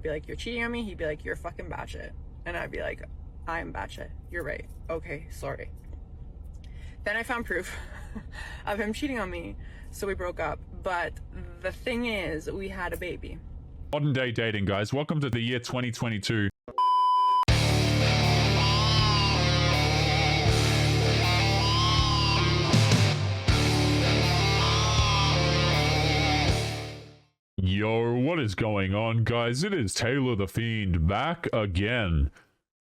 be like, you're cheating on me. He'd be like, you're fucking batshit. And I'd be like, I'm batshit. You're right. Okay, sorry. Then I found proof of him cheating on me, so we broke up. But the thing is, we had a baby. Modern day dating, guys. Welcome to the year 2022. Yo, what is going on, guys? It is Taylor the Fiend back again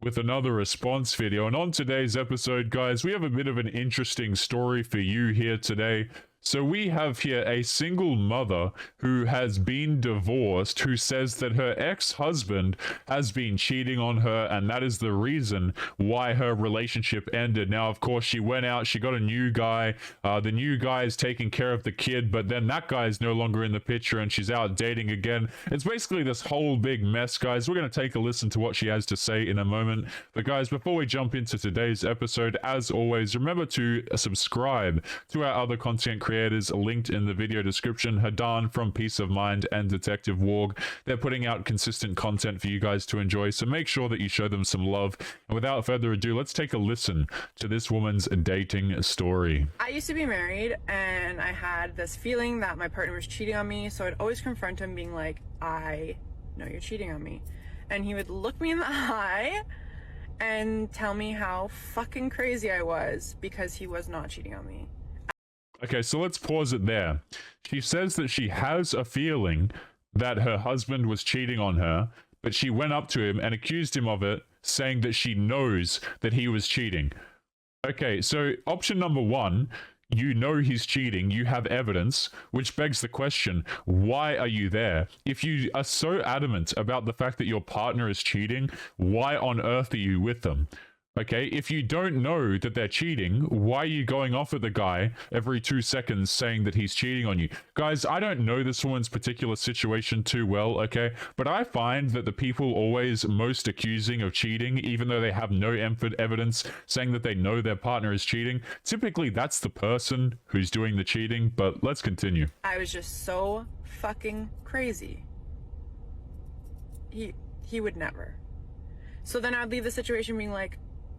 with another response video. And on today's episode, guys, we have a bit of an interesting story for you here today. So we have here a single mother who has been divorced, who says that her ex-husband has been cheating on her, and that is the reason why her relationship ended. Now, of course, she went out, she got a new guy. The new guy is taking care of the kid, but then that guy is no longer in the picture, and she's out dating again. It's basically this whole big mess, guys. We're going to take a listen to what she has to say in a moment. But guys, before we jump into today's episode, as always, remember to subscribe to our other content creators linked in the video description. Hidan from Peace of Mind and Detective Warg. They're putting out consistent content for you guys to enjoy, so make sure that you show them some love. And without further ado, let's take a listen to this woman's dating story. I used to be married, and I had this feeling that my partner was cheating on me, so I'd always confront him being like, I know you're cheating on me. And he would look me in the eye and tell me how fucking crazy I was because he was not cheating on me. Okay, so let's pause it there. She says that she has a feeling that her husband was cheating on her, but she went up to him and accused him of it, saying that she knows that he was cheating. Okay, so option number one, you know he's cheating, you have evidence, which begs the question, why are you there? If you are so adamant about the fact that your partner is cheating, why on earth are you with them? Okay, if you don't know that they're cheating, why are you going off at the guy every 2 seconds saying that he's cheating on you? Guys, I don't know this woman's particular situation too well, okay? But I find that the people always most accusing of cheating, even though they have no evidence saying that they know their partner is cheating, typically that's the person who's doing the cheating. But let's continue. I was just so fucking crazy. He would never. So then I'd leave the situation being like,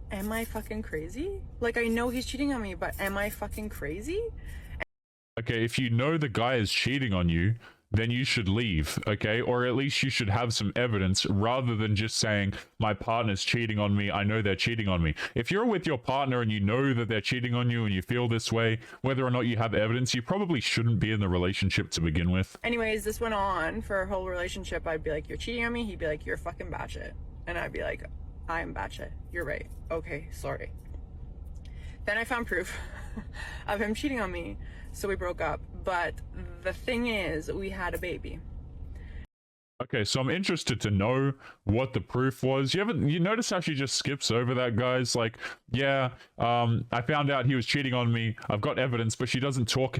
am I fucking crazy? Like, I know he's cheating on me, but am I fucking crazy? Okay, if you know the guy is cheating on you, then you should leave, okay? Or at least you should have some evidence rather than just saying, my partner's cheating on me, I know they're cheating on me. If you're with your partner and you know that they're cheating on you and you feel this way, whether or not you have evidence, you probably shouldn't be in the relationship to begin with. Anyways, this went on for a whole relationship. I'd be like, you're cheating on me. He'd be like, you're fucking batshit. And I'd be like, I'm batshit. You're right. Okay, sorry. Then I found proof of him cheating on me, so we broke up. But the thing is, we had a baby. Okay, so I'm interested to know what the proof was. You notice how she just skips over that, guys? Like, yeah, I found out he was cheating on me. I've got evidence, but she doesn't talk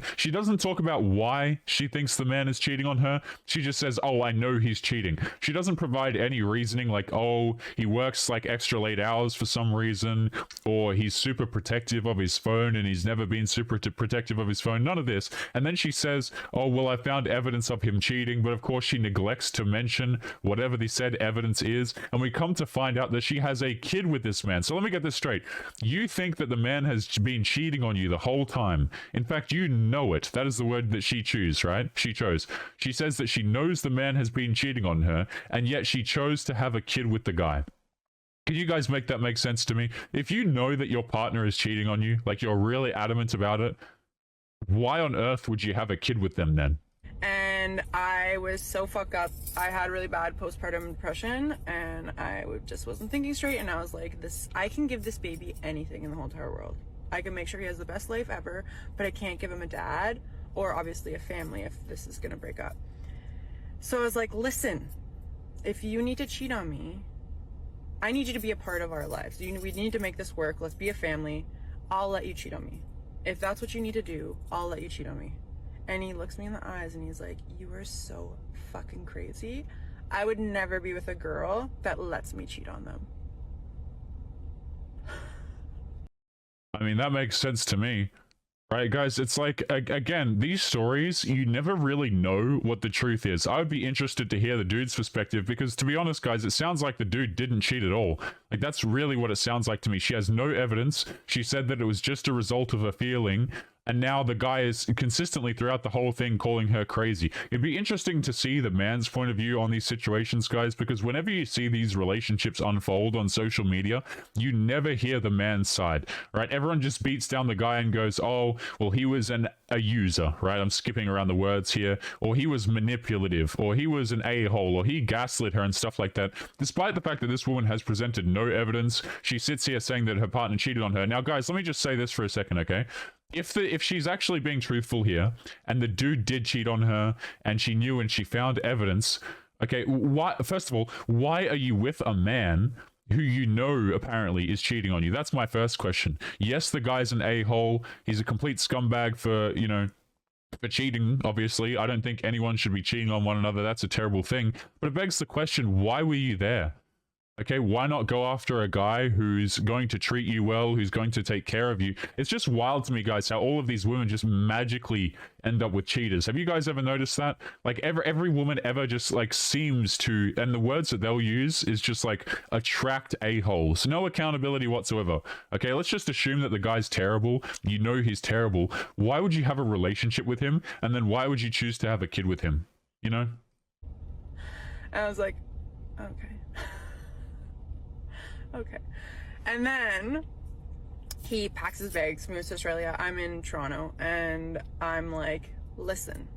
about why she thinks the man is cheating on her. She just says, oh, I know he's cheating. She doesn't provide any reasoning like, oh, he works like extra late hours for some reason, or he's super protective of his phone and he's never been super protective of his phone. None of this. And then she says, oh, well, I found evidence of him cheating, but of course she neglects to mention whatever the said evidence is, and we come to find out that she has a kid with this man. So let me get this straight. You think that the man has been cheating on you the whole time. In fact, you know it. That is the word that she chose, right? She chose. She says that she knows the man has been cheating on her, and yet she chose to have a kid with the guy. Can you guys make that make sense to me? If you know that your partner is cheating on you, like you're really adamant about it, why on earth would you have a kid with them then? And I was so fucked up. I had really bad postpartum depression, and I just wasn't thinking straight. And I was like, I can give this baby anything in the whole entire world. I can make sure he has the best life ever, but I can't give him a dad or obviously a family if this is gonna break up. So I was like, listen, if you need to cheat on me, I need you to be a part of our lives. We need to make this work. Let's be a family. I'll let you cheat on me. If that's what you need to do, I'll let you cheat on me. And he looks me in the eyes and he's like, you are so fucking crazy. I would never be with a girl that lets me cheat on them. I mean, that makes sense to me. Right, guys, it's like, again, these stories, you never really know what the truth is. I would be interested to hear the dude's perspective because, to be honest, guys, it sounds like the dude didn't cheat at all. Like, that's really what it sounds like to me. She has no evidence. She said that it was just a result of a feeling. And now the guy is consistently throughout the whole thing calling her crazy. It'd be interesting to see the man's point of view on these situations, guys, because whenever you see these relationships unfold on social media, you never hear the man's side, right? Everyone just beats down the guy and goes, oh, well, he was a user, right? I'm skipping around the words here. Or he was manipulative, or he was an a-hole, or he gaslit her and stuff like that. Despite the fact that this woman has presented no evidence, she sits here saying that her partner cheated on her. Now, guys, let me just say this for a second, okay? If she's actually being truthful here, and the dude did cheat on her, and she knew and she found evidence, okay, why? First of all, why are you with a man who you know apparently is cheating on you? That's my first question. Yes, the guy's an a-hole. He's a complete scumbag for, you know, for cheating, obviously. I don't think anyone should be cheating on one another. That's a terrible thing. But it begs the question, why were you there? Okay, why not go after a guy who's going to treat you well, who's going to take care of you? It's just wild to me, guys, how all of these women just magically end up with cheaters. Have you guys ever noticed that? Like, every woman ever just, like, seems to, and the words that they'll use is just, like, attract a-holes. No accountability whatsoever. Okay, let's just assume that the guy's terrible. You know he's terrible. Why would you have a relationship with him? And then why would you choose to have a kid with him? You know? And I was like, okay. Okay. And then he packs his bags, moves to Australia. I'm in Toronto, and I'm like, listen,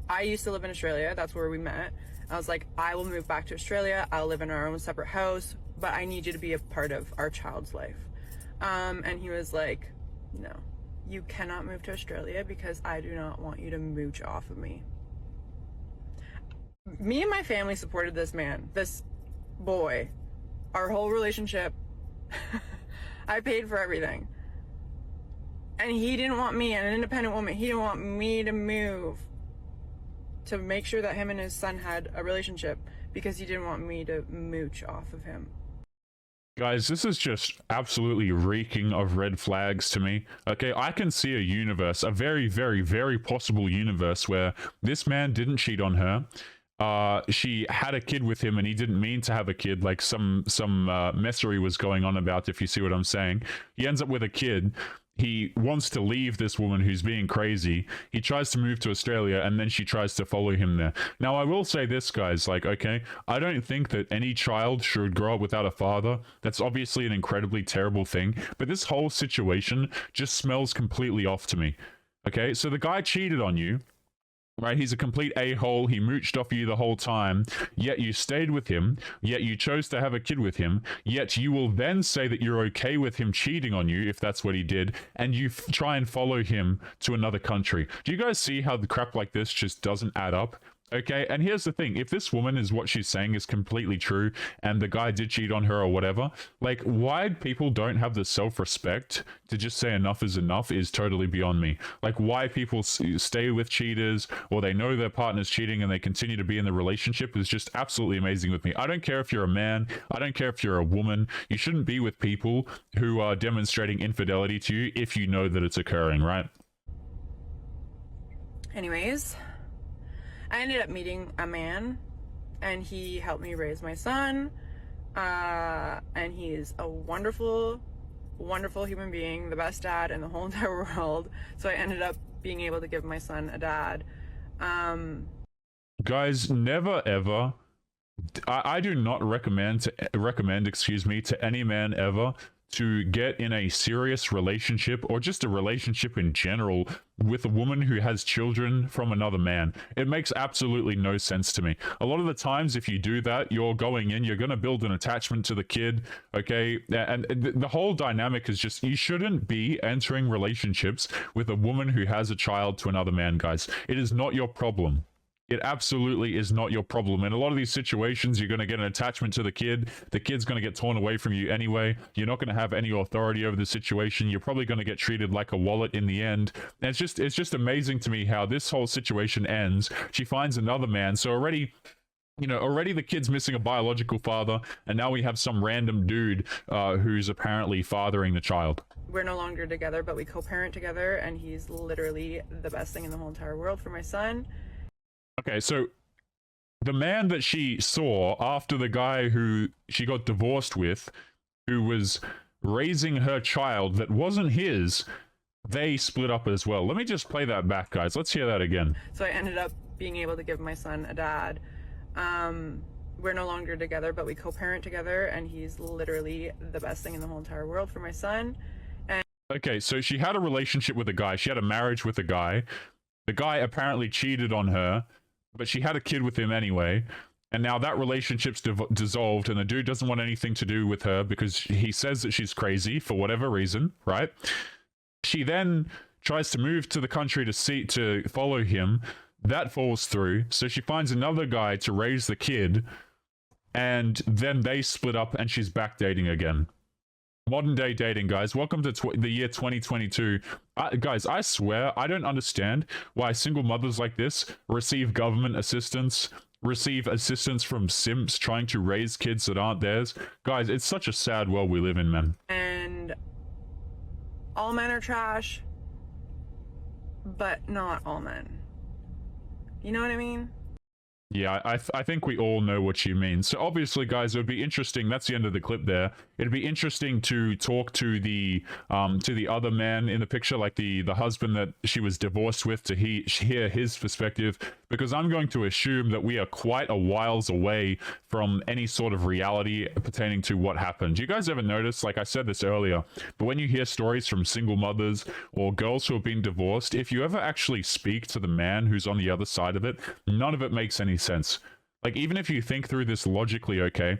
I used to live in Australia. That's where we met. I was like, I will move back to Australia. I'll live in our own separate house, but I need you to be a part of our child's life. And he was like, no, you cannot move to Australia because I do not want you to mooch off of me. Me and my family supported this man, this boy, our whole relationship. I paid for everything. And he didn't want me, an independent woman, he didn't want me to move to make sure that him and his son had a relationship because he didn't want me to mooch off of him. Guys, this is just absolutely reeking of red flags to me. Okay, I can see a universe, a very, very, very possible universe where this man didn't cheat on her. She had a kid with him and he didn't mean to have a kid, like some messery was going on about, if you see what I'm saying. He ends up with a kid. He wants to leave this woman who's being crazy. He tries to move to Australia and then she tries to follow him there. Now, I will say this, guys, like, okay, I don't think that any child should grow up without a father. That's obviously an incredibly terrible thing, but this whole situation just smells completely off to me. Okay, so the guy cheated on you. Right, he's a complete a-hole. He mooched off you the whole time, yet you stayed with him, yet you chose to have a kid with him, yet you will then say that you're okay with him cheating on you, if that's what he did, and you try and follow him to another country. Do you guys see how the crap like this just doesn't add up? Okay, and here's the thing. If this woman is what she's saying is completely true, and the guy did cheat on her or whatever, like, why people don't have the self-respect to just say enough is enough is totally beyond me. Like, why people stay with cheaters, or they know their partner's cheating and they continue to be in the relationship is just absolutely amazing with me. I don't care if you're a man. I don't care if you're a woman. You shouldn't be with people who are demonstrating infidelity to you if you know that it's occurring, right? Anyways, I ended up meeting a man, and he helped me raise my son, and he's a wonderful, wonderful human being, the best dad in the whole entire world. So I ended up being able to give my son a dad. Guys, never ever. I do not recommend to any man ever to get in a serious relationship, or just a relationship in general, with a woman who has children from another man. It makes absolutely no sense to me. A lot of the times, if you do that, you're going in, you're going to build an attachment to the kid, okay? And the whole dynamic is just, you shouldn't be entering relationships with a woman who has a child to another man, guys. It is not your problem. It absolutely is not your problem. In a lot of these situations, you're going to get an attachment to the kid. The kid's going to get torn away from you anyway. You're not going to have any authority over the situation. You're probably going to get treated like a wallet in the end. And it's just amazing to me how this whole situation ends. She finds another man. So already, you know, already the kid's missing a biological father, and now we have some random dude who's apparently fathering the child. we're no longer together, but we co-parent together, and he's literally the best thing in the whole entire world for my son. Okay, so the man that she saw after the guy who she got divorced with, who was raising her child that wasn't his, they split up as well. Let me just play that back, guys. Let's hear that again. So I ended up being able to give my son a dad. We're no longer together, but we co-parent together, and he's literally the best thing in the whole entire world for my son. And okay, so she had a relationship with a guy. She had a marriage with a guy. The guy apparently cheated on her, but she had a kid with him anyway. And now that relationship's dissolved, and the dude doesn't want anything to do with her because he says that she's crazy for whatever reason, right? She then tries to move to the country to follow him. That falls through. So she finds another guy to raise the kid, and then they split up, and she's back dating again. Modern day dating, guys. Welcome to the year 2022. Guys, I swear, I don't understand why single mothers like this receive government assistance, receive assistance from simps trying to raise kids that aren't theirs. Guys, it's such a sad world we live in, man. And all men are trash, but not all men. You know what I mean? Yeah, I think we all know what you mean. So obviously, guys, it would be interesting. That's the end of the clip there. It'd be interesting to talk to the other man in the picture, like the husband that she was divorced with, to hear his perspective, because I'm going to assume that we are quite a whiles away from any sort of reality pertaining to what happened. Do you guys ever notice, like I said this earlier, but when you hear stories from single mothers or girls who have been divorced, if you ever actually speak to the man who's on the other side of it, none of it makes any sense. Like, even if you think through this logically, okay,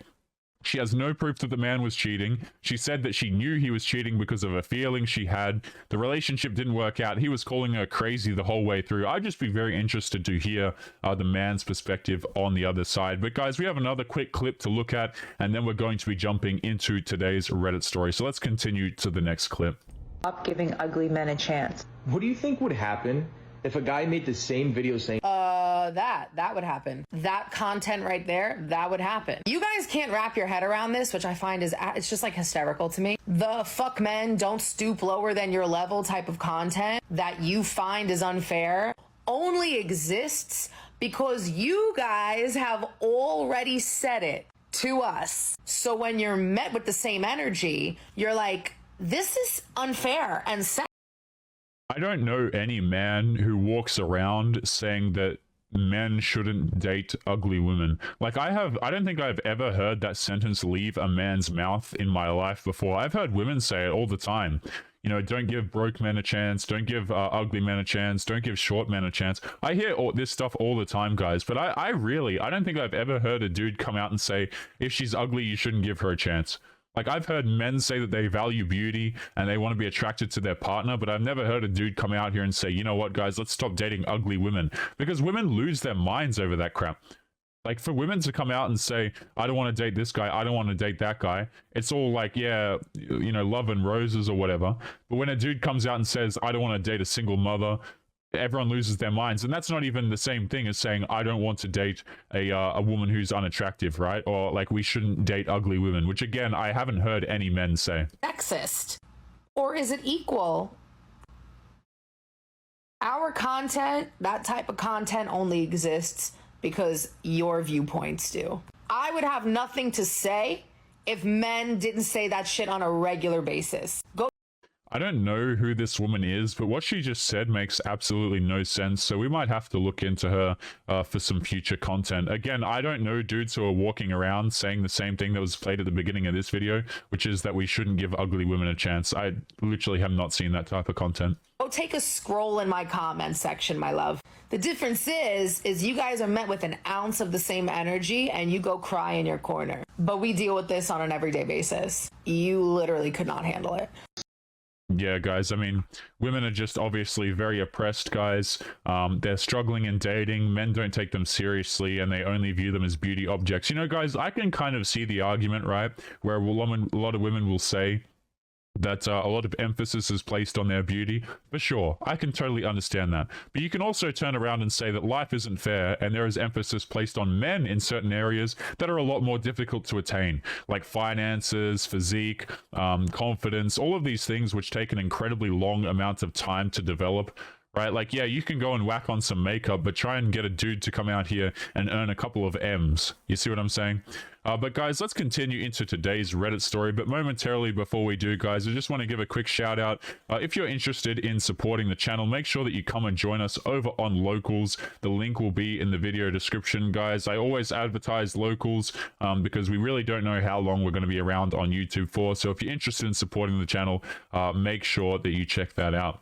she has no proof that the man was cheating. She said that she knew he was cheating because of a feeling she had. The relationship didn't work out. He was calling her crazy the whole way through. I'd just be very interested to hear the man's perspective on the other side. But guys, we have another quick clip to look at, and then we're going to be jumping into today's Reddit story. So let's continue to the next clip. Stop giving ugly men a chance. What do you think would happen if a guy made the same video saying that would happen? That content right there, that would happen. You guys can't wrap your head around this, which I find it's just like hysterical to me. The fuck men, don't stoop lower than your level type of content that you find is unfair only exists because you guys have already said it to us. So when you're met with the same energy, you're like, this is unfair and sad. I don't know any man who walks around saying that men shouldn't date ugly women. Like, I don't think I've ever heard that sentence leave a man's mouth in my life before. I've heard women say it all the time. You know, don't give broke men a chance, don't give ugly men a chance, don't give short men a chance. I hear this stuff all the time, guys, but I don't think I've ever heard a dude come out and say, if she's ugly, you shouldn't give her a chance. Like, I've heard men say that they value beauty and they want to be attracted to their partner, but I've never heard a dude come out here and say, you know what, guys, let's stop dating ugly women. Because women lose their minds over that crap. Like, for women to come out and say, I don't want to date this guy, I don't want to date that guy, it's all like, yeah, you know, love and roses or whatever. But when a dude comes out and says, I don't want to date a single mother, everyone loses their minds. And that's not even the same thing as saying, I don't want to date a woman who's unattractive, right? Or like, we shouldn't date ugly women, which again, I haven't heard any men say. Sexist? Or is it equal? Our content, that type of content only exists because your viewpoints do. I would have nothing to say if men didn't say that shit on a regular basis. I don't know who this woman is, but what she just said makes absolutely no sense, so we might have to look into her for some future content. Again, I don't know dudes who are walking around saying the same thing that was played at the beginning of this video, which is that we shouldn't give ugly women a chance. I literally have not seen that type of content. Go take a scroll in my comment section, my love. The difference is you guys are met with an ounce of the same energy and you go cry in your corner. But we deal with this on an everyday basis. You literally could not handle it. Yeah, guys, I mean, women are just obviously very oppressed, guys. They're struggling in dating. Men don't take them seriously, and they only view them as beauty objects. You know, guys, I can kind of see the argument, right? Where a lot of women will say, that a lot of emphasis is placed on their beauty. For sure, I can totally understand that. But you can also turn around and say that life isn't fair, and there is emphasis placed on men in certain areas that are a lot more difficult to attain, like finances, physique, confidence, all of these things which take an incredibly long amount of time to develop. Right? Like, yeah, you can go and whack on some makeup, but try and get a dude to come out here and earn a couple of M's. You see what I'm saying? But guys, let's continue into today's Reddit story. But momentarily before we do, guys, I just want to give a quick shout out. If you're interested in supporting the channel, make sure that you come and join us over on Locals. The link will be in the video description, guys. I always advertise Locals because we really don't know how long we're going to be around on YouTube for. So if you're interested in supporting the channel, make sure that you check that out.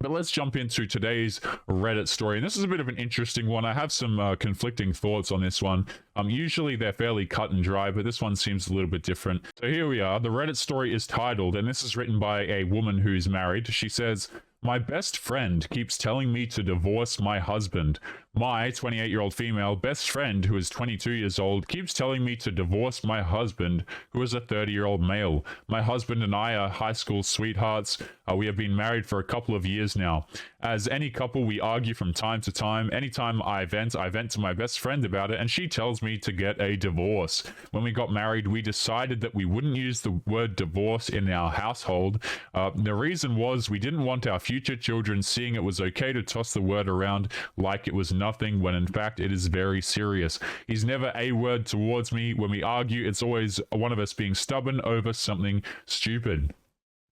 But let's jump into today's Reddit story. And this is a bit of an interesting one. I have some conflicting thoughts on this one. Usually they're fairly cut and dry, but this one seems a little bit different. So here we are. The Reddit story is titled, and this is written by a woman who's married. She says, "My best friend keeps telling me to divorce my husband. My 28-year-old female best friend, who is 22 years old, keeps telling me to divorce my husband, who is a 30-year-old male. My husband and I are high school sweethearts. We have been married for a couple of years now. As any couple, we argue from time to time. Anytime I vent to my best friend about it, and she tells me to get a divorce. When we got married, we decided that we wouldn't use the word divorce in our household. The reason was we didn't want our future children seeing it was okay to toss the word around like it was nothing, when in fact it is very serious. He's never a word towards me. When we argue, it's always one of us being stubborn over something stupid.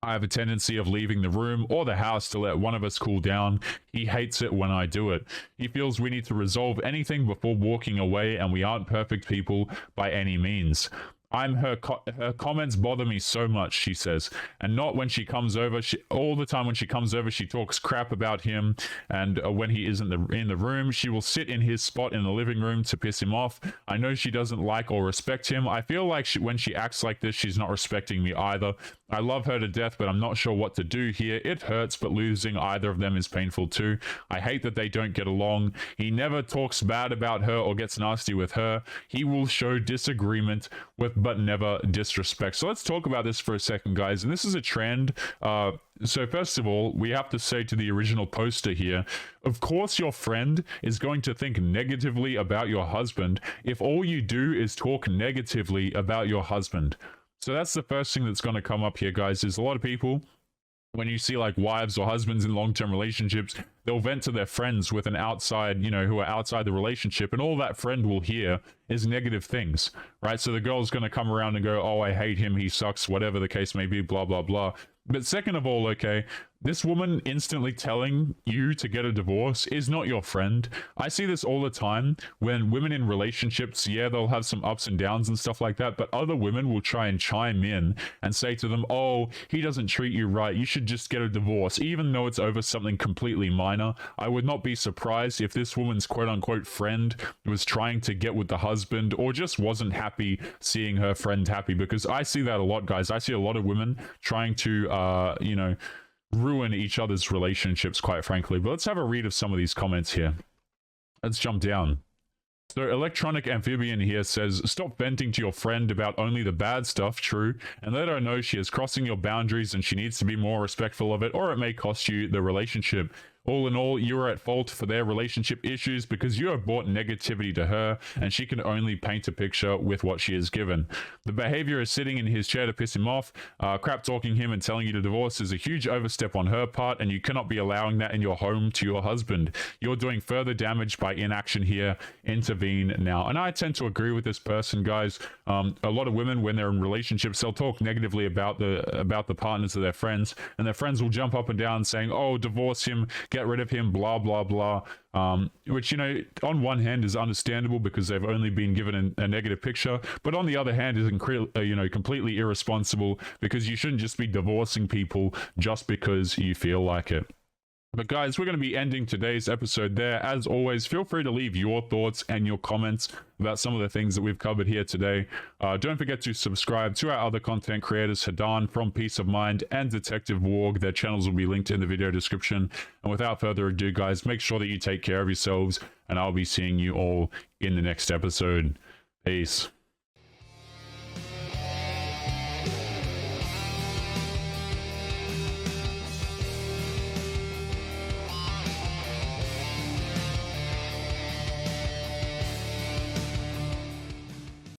I have a tendency of leaving the room or the house to let one of us cool down. He hates it when I do it. He feels we need to resolve anything before walking away, and we aren't perfect people by any means. Her comments bother me so much," she says, "and not when she comes over. All the time when she comes over, she talks crap about him, and when he isn't in the room, she will sit in his spot in the living room to piss him off. I know she doesn't like or respect him. I feel like when she acts like this, she's not respecting me either. I love her to death, but I'm not sure what to do here. It hurts, but losing either of them is painful too. I hate that they don't get along. He never talks bad about her or gets nasty with her. He will show disagreement but never disrespect." So let's talk about this for a second, guys. And this is a trend. So first of all, we have to say to the original poster here, of course your friend is going to think negatively about your husband if all you do is talk negatively about your husband. So that's the first thing that's going to come up here, guys, is a lot of people, when you see like wives or husbands in long-term relationships, they'll vent to their friends with an outside, who are outside the relationship, and all that friend will hear is negative things, right? So the girl's going to come around and go, "Oh, I hate him, he sucks," whatever the case may be, blah, blah, blah. But second of all, okay, this woman instantly telling you to get a divorce is not your friend. I see this all the time when women in relationships, yeah, they'll have some ups and downs and stuff like that, but other women will try and chime in and say to them, "Oh, he doesn't treat you right, you should just get a divorce," even though it's over something completely minor. I would not be surprised if this woman's quote-unquote friend was trying to get with the husband or just wasn't happy seeing her friend happy, because I see that a lot, guys. I see a lot of women trying to, ruin each other's relationships, quite frankly. But let's have a read of some of these comments here. Let's jump down. So Electronic Amphibian here says, "Stop venting to your friend about only the bad stuff, true, and let her know she is crossing your boundaries and she needs to be more respectful of it, or it may cost you the relationship. All in all, you are at fault for their relationship issues because you have brought negativity to her, and she can only paint a picture with what she is given. The behavior is sitting in his chair to piss him off. Crap talking him and telling you to divorce is a huge overstep on her part, and you cannot be allowing that in your home to your husband. You're doing further damage by inaction here. Intervene now." And I tend to agree with this person, guys. A lot of women, when they're in relationships, they'll talk negatively about the partners of their friends, and their friends will jump up and down saying, "Oh, divorce him, get rid of him, blah, blah, blah." Which, on one hand is understandable because they've only been given a negative picture, but on the other hand is completely irresponsible, because you shouldn't just be divorcing people just because you feel like it. But guys, we're going to be ending today's episode there. As always, feel free to leave your thoughts and your comments about some of the things that we've covered here today. Don't forget to subscribe to our other content creators, Hidan from Peace of Mind and Detective Warg. Their channels will be linked in the video description. And without further ado, guys, make sure that you take care of yourselves, and I'll be seeing you all in the next episode. Peace.